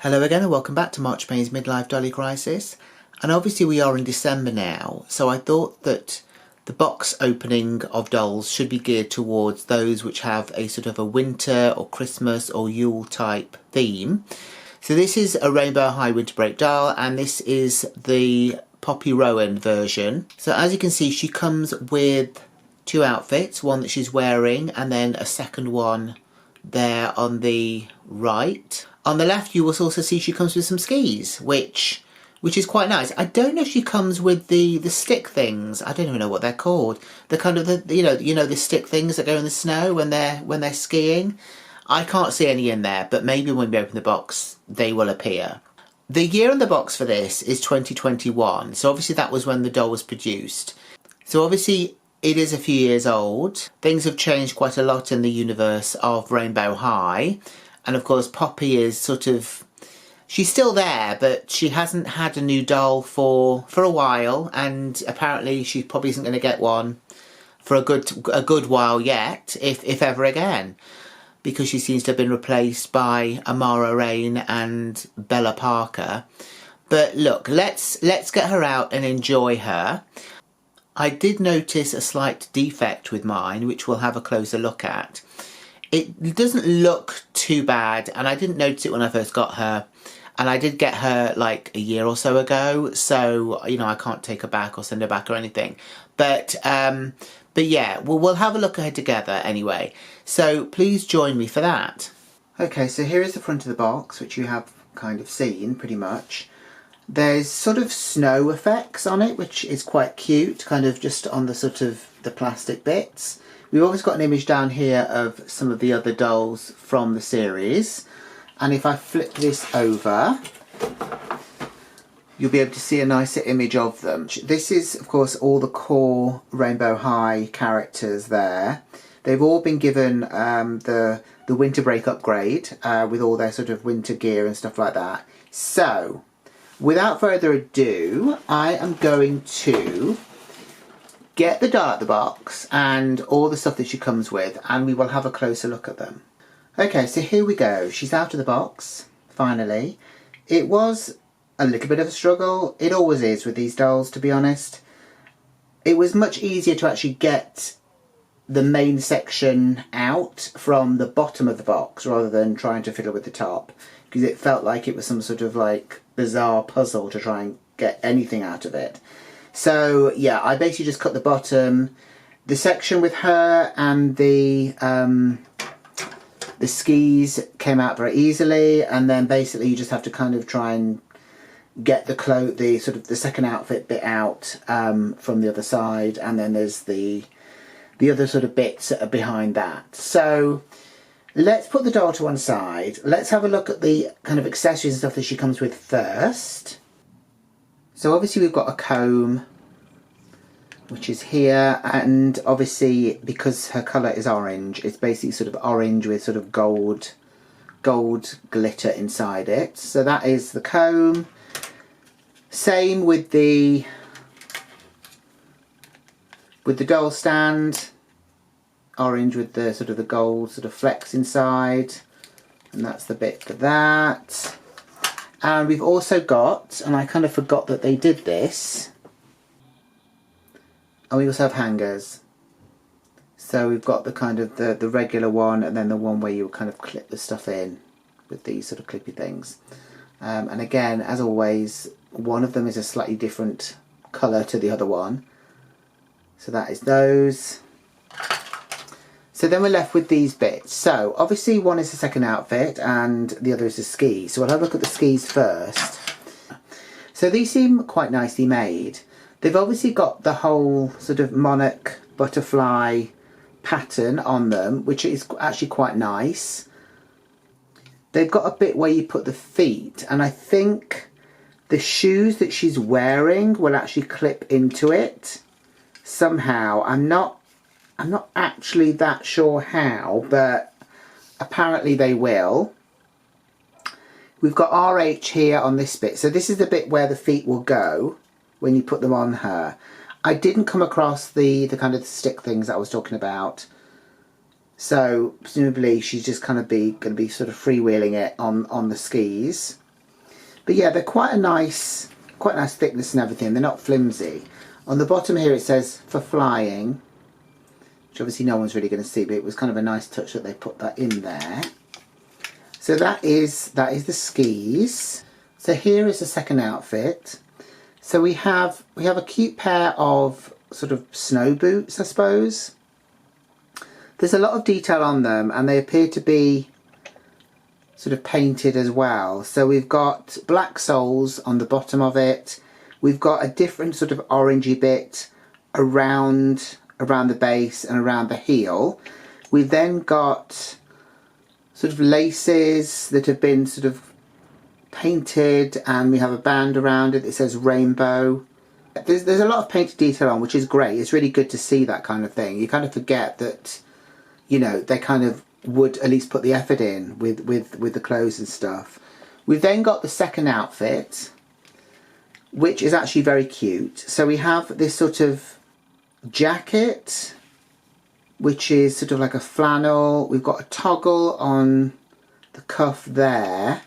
Hello again and welcome back to March Payne's Midlife Dolly Crisis. And obviously we are in December now, so I thought that the box opening of dolls should be geared towards those which have a sort of a winter or Christmas or Yule type theme. So this is a Rainbow High Winter Break doll, and this is the Poppy Rowan version. So as you can see, she comes with two outfits, one that she's wearing and then a second one there on the right. On the left you will also see she comes with some skis, which is quite nice. I don't know if she comes with the stick things. I don't even know what they're called. The kind of the you know the stick things that go in the snow when they're skiing. I can't see any in there, but maybe when we open the box they will appear. The year on the box for this is 2021, so obviously that was when the doll was produced. So obviously it is a few years old. Things have changed quite a lot in the universe of Rainbow High. And of course Poppy is sort of, she's still there, but she hasn't had a new doll for a while, and apparently she probably isn't going to get one for a good while yet, if ever again, because she seems to have been replaced by Amara Rain and Bella Parker. But look, let's get her out and enjoy her. I did notice a slight defect with mine, which we'll have a closer look at. It doesn't look too bad, and I didn't notice it when I first got her, and I did get her like a year or so ago, so you know I can't take her back or send her back or anything. But yeah, we'll have a look at her together anyway. So please join me for that. Okay, so here is the front of the box, which you have kind of seen pretty much. There's sort of snow effects on it, which is quite cute, kind of just on the sort of the plastic bits. We've always got an image down here of some of the other dolls from the series. And if I flip this over, you'll be able to see a nicer image of them. This is, of course, all the core Rainbow High characters there. They've all been given the winter break upgrade with all their sort of winter gear and stuff like that. So, without further ado, I am going to get the doll out of the box and all the stuff that she comes with, and we will have a closer look at them. Okay, so here we go. She's out of the box, finally. It was a little bit of a struggle. It always is with these dolls, to be honest. It was much easier to actually get the main section out from the bottom of the box rather than trying to fiddle with the top, because it felt like it was some sort of like bizarre puzzle to try and get anything out of it. So yeah, I basically just cut the bottom. The section with her and the skis came out very easily, and then basically you just have to kind of try and get the sort of the second outfit bit out from the other side, and then there's the other sort of bits that are behind that. So let's put the doll to one side. Let's have a look at the kind of accessories and stuff that she comes with first. So obviously we've got a comb, which is here, and obviously because her colour is orange, it's basically sort of orange with sort of gold glitter inside it. So that is the comb. Same with the doll stand, orange with the sort of the gold sort of flecks inside, and that's the bit for that. And we've also got, and I kind of forgot that they did this, and we also have hangers. So we've got the kind of the regular one, and then the one where you kind of clip the stuff in with these sort of clippy things. And again, as always, one of them is a slightly different colour to the other one. So that is those. So then we're left with these bits. So obviously one is the second outfit and the other is the skis. So we'll have a look at the skis first. So these seem quite nicely made. They've obviously got the whole sort of monarch butterfly pattern on them, which is actually quite nice. They've got a bit where you put the feet, and I think the shoes that she's wearing will actually clip into it somehow. I'm not actually that sure how, but apparently they will. We've got RH here on this bit. So this is the bit where the feet will go when you put them on her. I didn't come across the kind of stick things that I was talking about. So presumably she's just kind of going to be sort of freewheeling it on the skis. But yeah, they're quite a nice thickness and everything. They're not flimsy. On the bottom here it says for flying, which obviously no one's really going to see, but it was kind of a nice touch that they put that in there. So that is the skis. So here is the second outfit. So we have a cute pair of sort of snow boots, I suppose. There's a lot of detail on them, and they appear to be sort of painted as well. So we've got black soles on the bottom of it. We've got a different sort of orangey bit around the base and around the heel. We've then got sort of laces that have been sort of painted, and we have a band around it that says rainbow. There's a lot of painted detail on, which is great. It's really good to see that kind of thing. You kind of forget that, you know, they kind of would at least put the effort in with the clothes and stuff. We've then got the second outfit, which is actually very cute. So we have this sort of jacket, which is sort of like a flannel. We've got a toggle on the cuff there,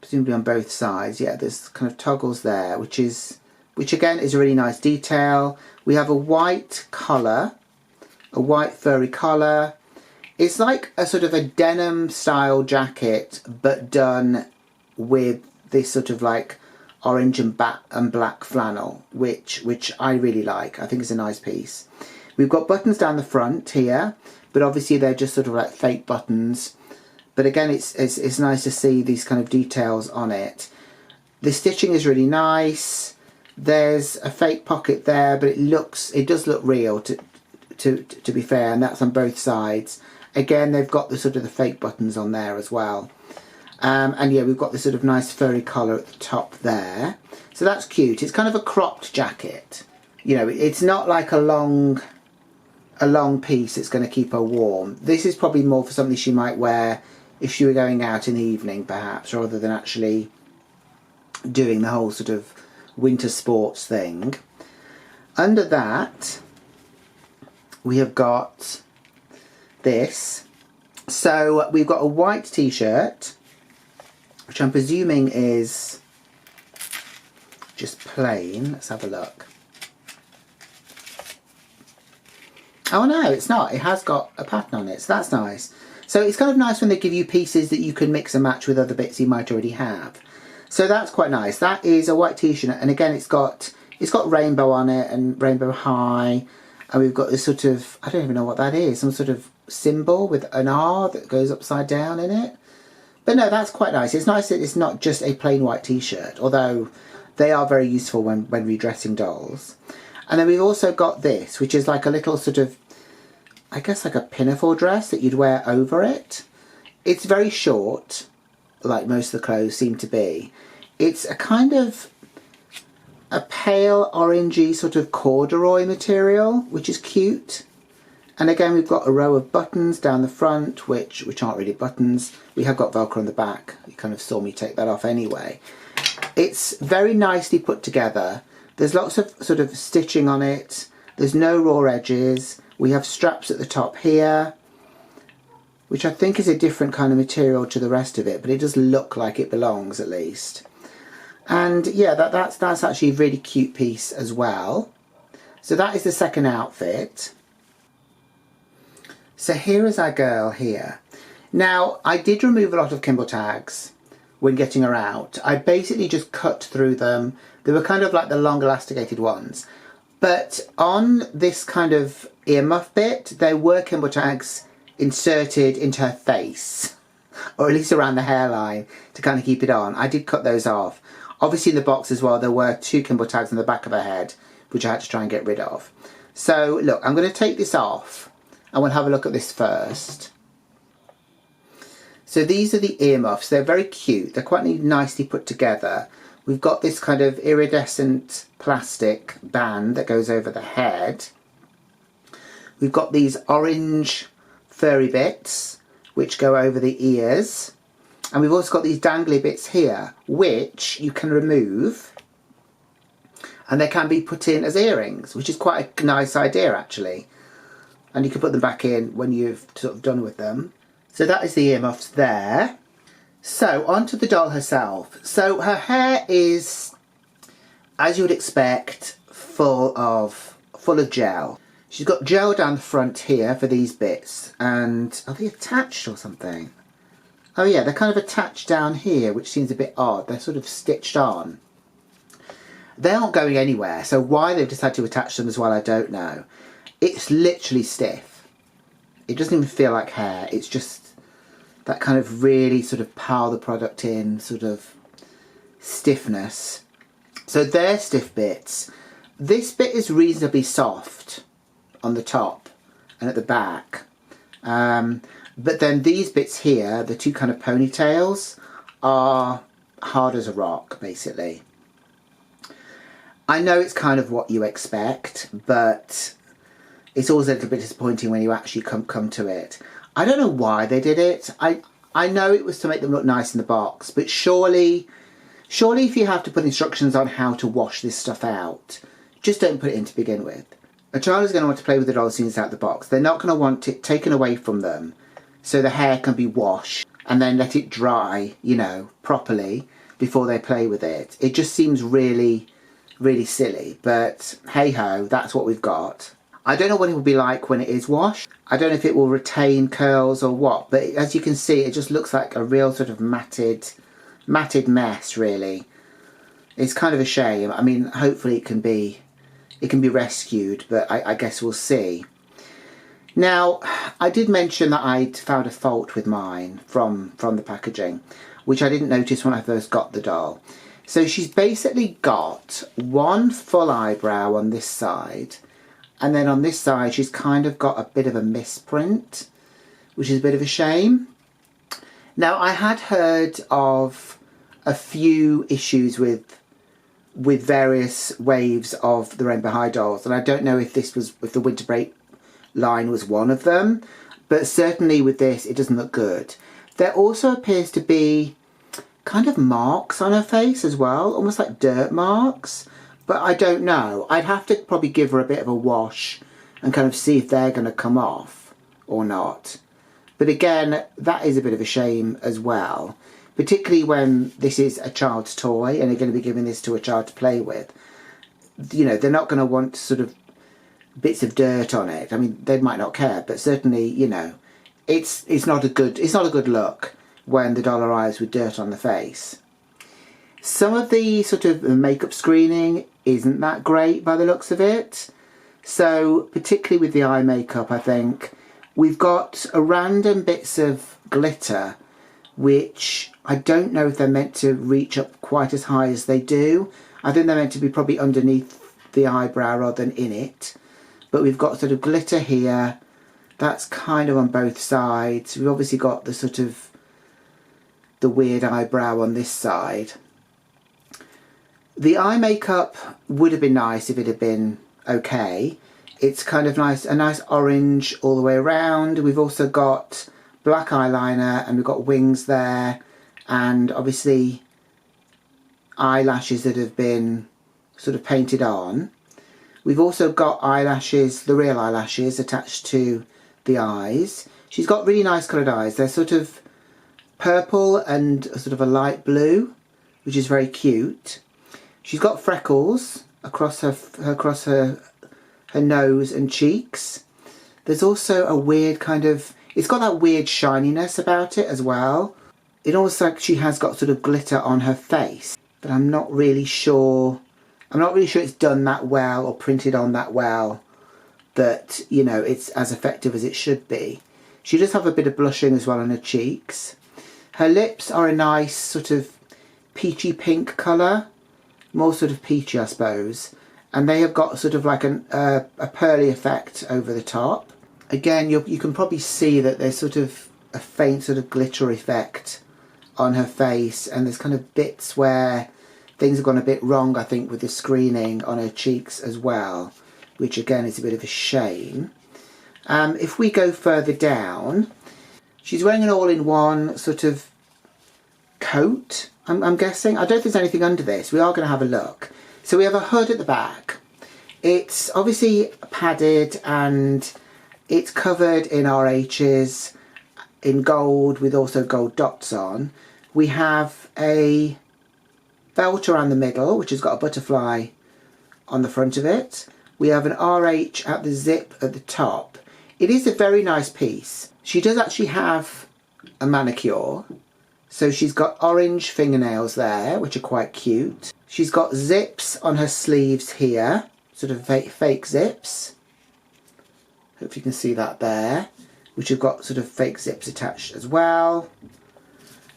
presumably on both sides. Yeah, there's kind of toggles there, which again is a really nice detail. We have a white collar, a white furry collar. It's like a sort of a denim style jacket, but done with this sort of like orange and black flannel, which I really like. I think it's a nice piece. We've got buttons down the front here, but obviously they're just sort of like fake buttons. But again, it's nice to see these kind of details on it. The stitching is really nice. There's a fake pocket there, but it does look real to be fair, and that's on both sides. Again, they've got the sort of the fake buttons on there as well. And yeah, we've got this sort of nice furry collar at the top there. So that's cute. It's kind of a cropped jacket. You know, it's not like a long piece that's going to keep her warm. This is probably more for something she might wear if she were going out in the evening, perhaps, rather than actually doing the whole sort of winter sports thing. Under that, we have got this. So we've got a white t-shirt, which I'm presuming is just plain. Let's have a look. Oh no, it's not. It has got a pattern on it, so that's nice. So it's kind of nice when they give you pieces that you can mix and match with other bits you might already have. So that's quite nice. That is a white t-shirt, and again it's got rainbow on it and rainbow high, and we've got this sort of, I don't even know what that is, some sort of symbol with an R that goes upside down in it. But no, that's quite nice. It's nice that it's not just a plain white t-shirt, although they are very useful when redressing dolls. And then we've also got this, which is like a little sort of, I guess like a pinafore dress that you'd wear over it. It's very short, like most of the clothes seem to be. It's a kind of a pale orangey sort of corduroy material, which is cute. And again, we've got a row of buttons down the front, which aren't really buttons. We have got Velcro on the back. You kind of saw me take that off anyway. It's very nicely put together. There's lots of sort of stitching on it. There's no raw edges. We have straps at the top here, which I think is a different kind of material to the rest of it, but it does look like it belongs at least. And yeah, that's actually a really cute piece as well. So that is the second outfit. So here is our girl here. Now, I did remove a lot of Kimble tags when getting her out. I basically just cut through them. They were kind of like the long elasticated ones. But on this kind of earmuff bit, there were Kimble tags inserted into her face, or at least around the hairline, to kind of keep it on. I did cut those off. Obviously in the box as well, there were 2 Kimble tags on the back of her head, which I had to try and get rid of. So look, I'm going to take this off, and we'll have a look at this first. So these are the earmuffs. They're very cute. They're quite nicely put together. We've got this kind of iridescent plastic band that goes over the head. We've got these orange furry bits which go over the ears. And we've also got these dangly bits here, which you can remove. And they can be put in as earrings, which is quite a nice idea actually. And you can put them back in when you've sort of done with them. So that is the earmuffs there. So onto the doll herself. So her hair is, as you would expect, full of gel. She's got gel down the front here for these bits, and are they attached or something? Oh yeah, they're kind of attached down here, which seems a bit odd. They're sort of stitched on. They aren't going anywhere, so why they've decided to attach them as well, I don't know. It's literally stiff. It doesn't even feel like hair. It's just that kind of really sort of pile the product in sort of stiffness. So they're stiff bits. This bit is reasonably soft on the top and at the back. But then these bits here, the two kind of ponytails, are hard as a rock, basically. I know it's kind of what you expect, but it's always a little bit disappointing when you actually come to it. I don't know why they did it. I know it was to make them look nice in the box, but surely if you have to put instructions on how to wash this stuff out, just don't put it in to begin with. A child is going to want to play with the doll as soon as it's out of the box. They're not going to want it taken away from them so the hair can be washed and then let it dry, you know, properly before they play with it. It just seems really, really silly, but hey ho, that's what we've got. I don't know what it will be like when it is washed. I don't know if it will retain curls or what, but as you can see, it just looks like a real sort of matted mess, really. It's kind of a shame. I mean, hopefully it can be rescued, but I guess we'll see. Now, I did mention that I'd found a fault with mine from the packaging, which I didn't notice when I first got the doll. So she's basically got one full eyebrow on this side, and then on this side she's kind of got a bit of a misprint, which is a bit of a shame. Now, I had heard of a few issues with various waves of the Rainbow High dolls, and I don't know if the Winter Break line was one of them, but certainly with this it doesn't look good. There also appears to be kind of marks on her face as well, almost like dirt marks, but I don't know. I'd have to probably give her a bit of a wash and kind of see if they're going to come off or not. But again, that is a bit of a shame as well, particularly when this is a child's toy and they're going to be giving this to a child to play with. You know, they're not going to want sort of bits of dirt on it. I mean, they might not care, but certainly, you know, it's not a good look when the doll arrives with dirt on the face. Some of the sort of makeup screening isn't that great by the looks of it. So particularly with the eye makeup, I think we've got a random bits of glitter, which I don't know if they're meant to reach up quite as high as they do. I think they're meant to be probably underneath the eyebrow rather than in it. But we've got sort of glitter here. That's kind of on both sides. We've obviously got the sort of the weird eyebrow on this side. The eye makeup would have been nice if it had been okay. It's kind of nice, a nice orange all the way around. We've also got black eyeliner and we've got wings there, and obviously eyelashes that have been sort of painted on. We've also got eyelashes, the real eyelashes, attached to the eyes. She's got really nice coloured eyes. They're sort of purple and sort of a light blue, which is very cute. She's got freckles across her nose and cheeks. There's also a weird kind of, it's got that weird shininess about it as well. It almost like she has got sort of glitter on her face, but I'm not really sure it's done that well or printed on that well that, you know, it's as effective as it should be. She does have a bit of blushing as well on her cheeks. Her lips are a nice sort of peachy pink colour, more sort of peachy I suppose, and they have got sort of like a pearly effect over the top. Again, you can probably see that there's sort of a faint sort of glitter effect on her face, and there's kind of bits where things have gone a bit wrong, I think, with the screening on her cheeks as well, which again is a bit of a shame. If we go further down, she's wearing an all-in-one sort of coat, I'm guessing. I don't think there's anything under this. We are going to have a look. So we have a hood at the back. It's obviously padded and it's covered in RHs in gold with also gold dots on. We have a felt around the middle, which has got a butterfly on the front of it. We have an RH at the zip at the top. It is a very nice piece. She does actually have a manicure. So she's got orange fingernails there, which are quite cute. She's got zips on her sleeves here, sort of fake zips. Hope you can see that there, which have got sort of fake zips attached as well.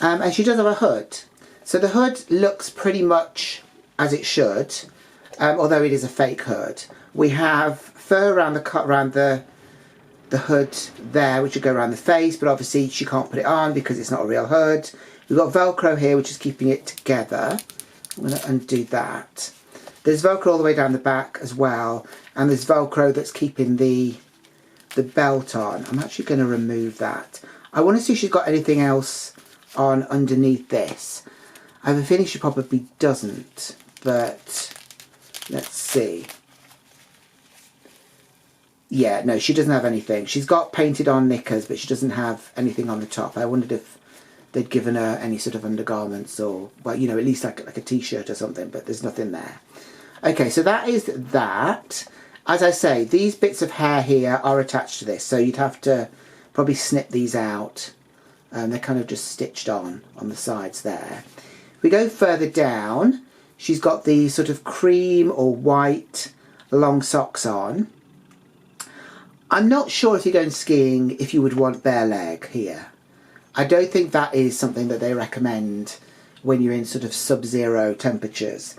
And she does have a hood. So the hood looks pretty much as it should, although it is a fake hood. We have fur around the hood there, which would go around the face, but obviously she can't put it on because it's not a real hood. We've got Velcro here, which is keeping it together. I'm going to undo that. There's Velcro all the way down the back as well, and there's Velcro that's keeping the belt on. I'm actually going to remove that. I want to see if she's got anything else on underneath this. I have a feeling she probably doesn't, but let's see. Yeah, no, she doesn't have anything. She's got painted on knickers, but she doesn't have anything on the top. I wondered if they'd given her any sort of undergarments or, well, you know, at least like a t-shirt or something, but there's nothing there. Okay, so that is that. As I say, these bits of hair here are attached to this, so you'd have to probably snip these out. They're kind of just stitched on the sides there. If we go further down, she's got these sort of cream or white long socks on. I'm not sure if you're going skiing if you would want bare leg here. I don't think that is something that they recommend when you're in sort of sub-zero temperatures.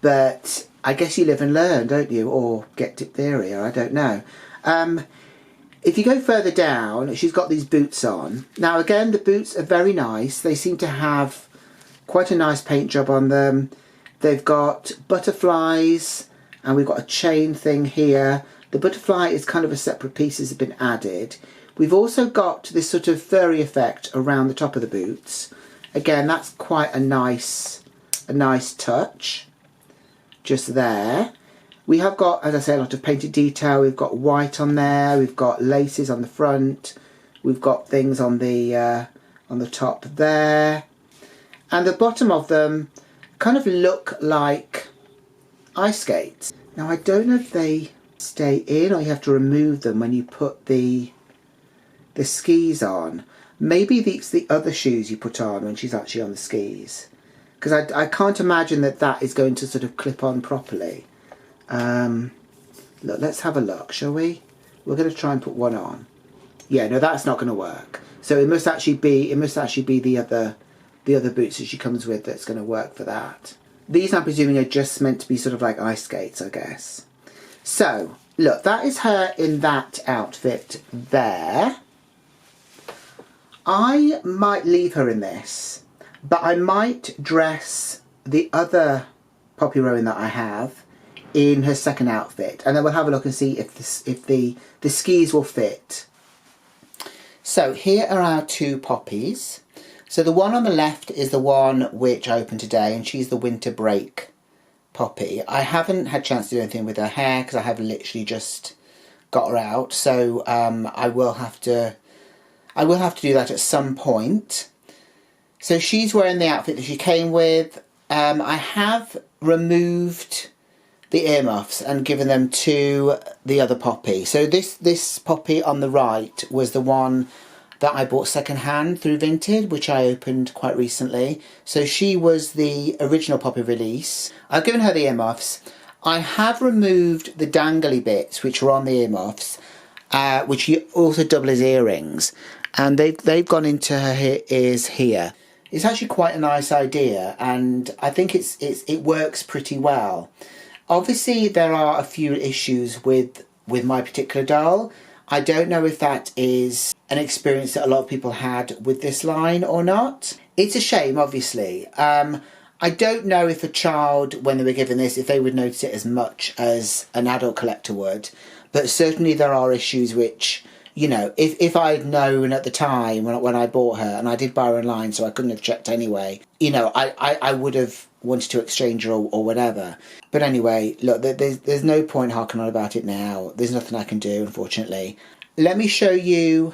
But I guess you live and learn, don't you? Or get diphtheria, I don't know. If you go further down, she's got these boots on. Now again, the boots are very nice. They seem to have quite a nice paint job on them. They've got butterflies, and we've got a chain thing here. The butterfly is kind of a separate piece that's been added. We've also got this sort of furry effect around the top of the boots. Again, that's quite a nice touch. Just there. We have got, as I say, a lot of painted detail. We've got white on there. We've got laces on the front. We've got things on the top there. And the bottom of them kind of look like ice skates. Now, I don't know if they stay in or you have to remove them when you put the skis on. Maybe it's the other shoes you put on when she's actually on the skis, because I can't imagine that is going to sort of clip on properly. Look, let's have a look, shall we? We're going to try and put one on. Yeah, no, that's not going to work. So it must actually be the other boots that she comes with that's going to work for that. These, I'm presuming, are just meant to be sort of like ice skates, I guess. So, look, that is her in that outfit there. I might leave her in this, but I might dress the other Poppy Rowan that I have in her second outfit, and then we'll have a look and see if the skis will fit. So here are our two poppies. So the one on the left is the one which I opened today, and she's the winter break Poppy. I haven't had a chance to do anything with her hair because I have literally just got her out. So I will have to do that at some point. So she's wearing the outfit that she came with. I have removed the earmuffs and given them to the other Poppy. So this Poppy on the right was the one that I bought second-hand through Vinted, which I opened quite recently. So she was the original Poppy release. I've given her the earmuffs. I have removed the dangly bits, which were on the earmuffs, which you also double as earrings. And they've gone into her ears here. It's actually quite a nice idea, and I think it works pretty well. Obviously, there are a few issues with my particular doll. I don't know if that is an experience that a lot of people had with this line or not. It's a shame, obviously. I don't know if a child, when they were given this, if they would notice it as much as an adult collector would. But certainly there are issues which, you know, if I'd known at the time when I bought her, and I did buy her online, so I couldn't have checked anyway, you know, I would have wanted to exchange her or whatever. But anyway, look, there's no point harking on about it now. There's nothing I can do, unfortunately. Let me show you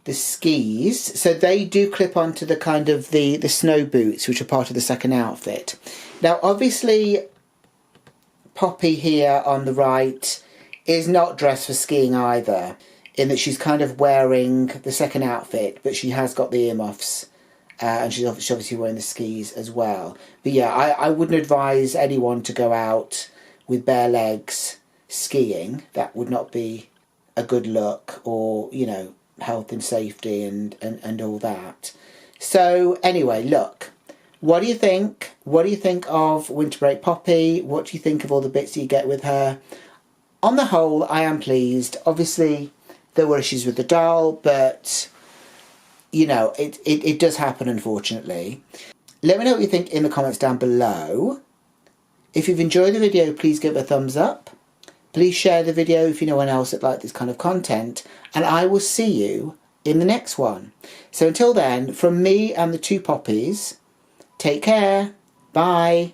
the skis. So they do clip onto the kind of the snow boots, which are part of the second outfit. Now, obviously, Poppy here on the right is not dressed for skiing either, in that she's kind of wearing the second outfit, but she has got the earmuffs, and she's obviously wearing the skis as well. But yeah, I wouldn't advise anyone to go out with bare legs skiing. That would not be a good look, or, you know, health and safety and all that. So anyway, look, what do you think? What do you think of Winter Break Poppy? What do you think of all the bits that you get with her? On the whole, I am pleased. Obviously, there were issues with the doll, but, you know, it does happen, unfortunately. Let me know what you think in the comments down below. If you've enjoyed the video, please give it a thumbs up. Please share the video if you know anyone else that likes this kind of content. And I will see you in the next one. So until then, from me and the two Poppies, take care. Bye.